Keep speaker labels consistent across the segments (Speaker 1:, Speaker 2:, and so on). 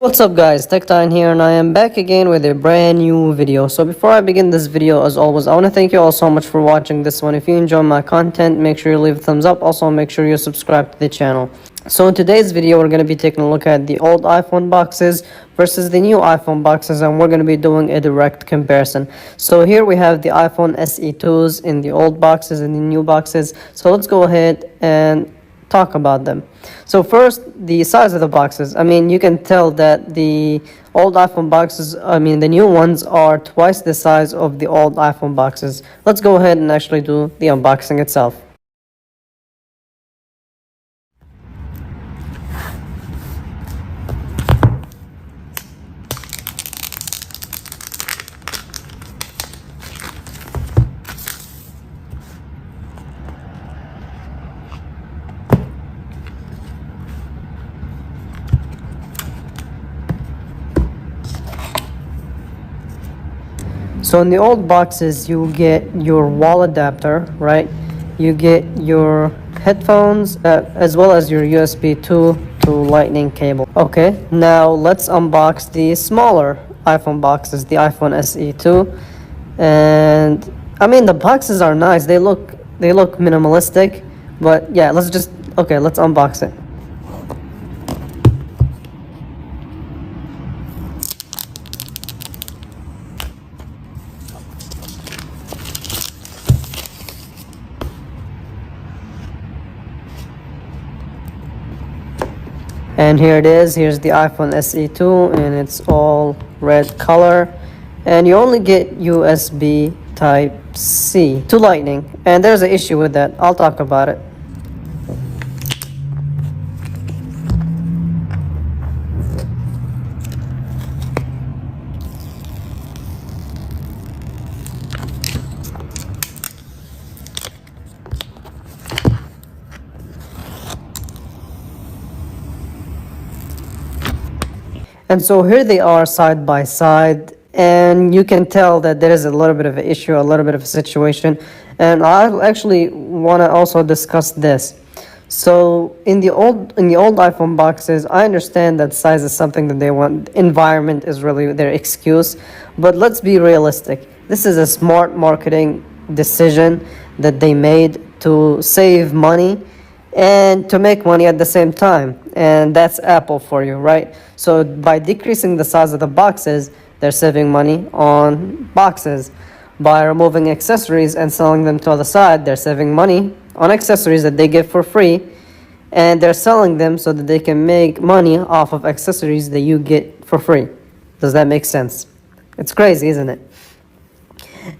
Speaker 1: What's up guys, TechTime here and I am back again with a brand new video. So before I begin this video, as always, I want to thank you all so much for watching this one. If you enjoy my content, make sure you leave a thumbs up. Also make sure you subscribe to the channel. So in today's video, we're going to be taking a look at the old iPhone boxes versus the new iPhone boxes, and we're going to be doing a direct comparison. So here we have the iPhone SE2s in the old boxes and the new boxes. So let's go ahead and talk about them. So first, the size of the boxes. You can tell that the old iPhone boxes, the new ones are twice the size of the old iPhone boxes. Let's go ahead and actually do the unboxing itself. So in the old boxes, you get your wall adapter, right? You get your headphones as well as your USB 2 to lightning cable. Okay, now let's unbox the smaller iPhone boxes, the iPhone SE2. And the boxes are nice. They look minimalistic, but yeah, let's unbox it. And here it is. Here's the iPhone SE2 and it's all red color, and you only get USB type C to lightning, and there's an issue with that. I'll talk about it. And so here they are side by side, and you can tell that there is a little bit of an issue, a little bit of a situation. And I actually want to also discuss this. So in the old iPhone boxes, I understand that size is something that they want. Environment is really their excuse. But let's be realistic. This is a smart marketing decision that they made to save money and to make money at the same time. And that's Apple for you, right? So by decreasing the size of the boxes, they're saving money on boxes. By removing accessories and selling them to the side, they're saving money on accessories that they give for free, and they're selling them so that they can make money off of accessories that you get for free. Does that make sense? It's crazy, isn't it?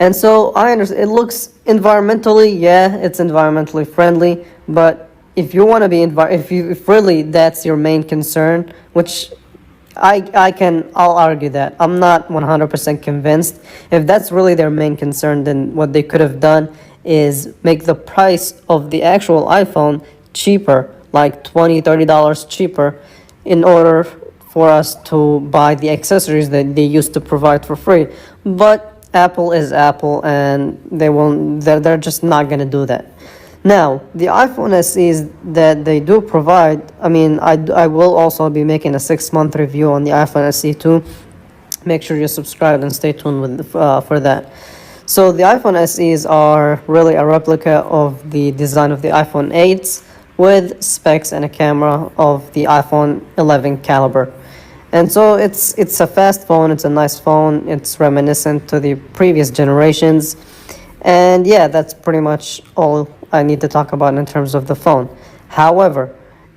Speaker 1: And so I understand it looks environmentally, yeah, it's environmentally friendly, but if you want to be if really that's your main concern, which I'll argue that I'm not 100% convinced. If that's really their main concern, then what they could have done is make the price of the actual iPhone cheaper, like $20-30 cheaper, in order for us to buy the accessories that they used to provide for free. But Apple is Apple, and they're just not going to do that. Now, the iPhone SEs that they do provide, I will also be making a 6-month review on the iPhone SE2. Make sure you subscribe and stay tuned for that. So the iPhone SEs are really a replica of the design of the iPhone 8s with specs and a camera of the iPhone 11 caliber. And so it's a fast phone, it's a nice phone, it's reminiscent to the previous generations. And yeah, that's pretty much all I need to talk about in terms of the phone. However,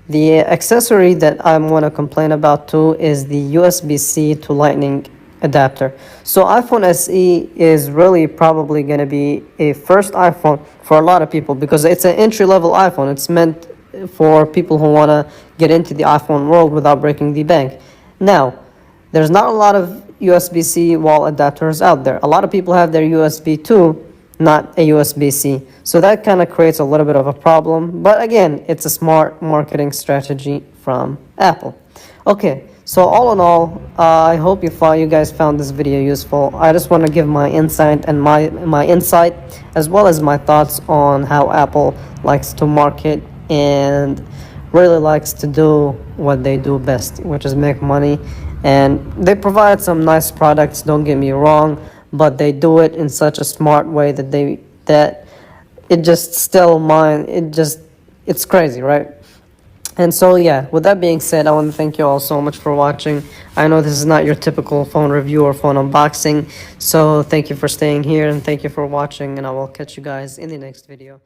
Speaker 1: the accessory that I want to complain about too is the USB-C to lightning adapter. So iPhone SE is really probably going to be a first iPhone for a lot of people, because it's an entry-level iPhone. It's meant for people who want to get into the iPhone world without breaking the bank. Now, there's not a lot of USB-C wall adapters out there. A lot of people have their USB 2, not a USB-C. So that kind of creates a little bit of a problem. But again, it's a smart marketing strategy from Apple. Okay, so all in all, I hope you guys found this video useful. I just want to give my insight and my insight, as well as my thoughts on how Apple likes to market and really likes to do what they do best, which is make money And they provide some nice products, don't get me wrong, but they do it in such a smart way that it just still mine it's crazy, right? And so yeah, with that being said, I want to thank you all so much for watching. I know this is not your typical phone review or phone unboxing, so thank you for staying here and thank you for watching, and I will catch you guys in the next video.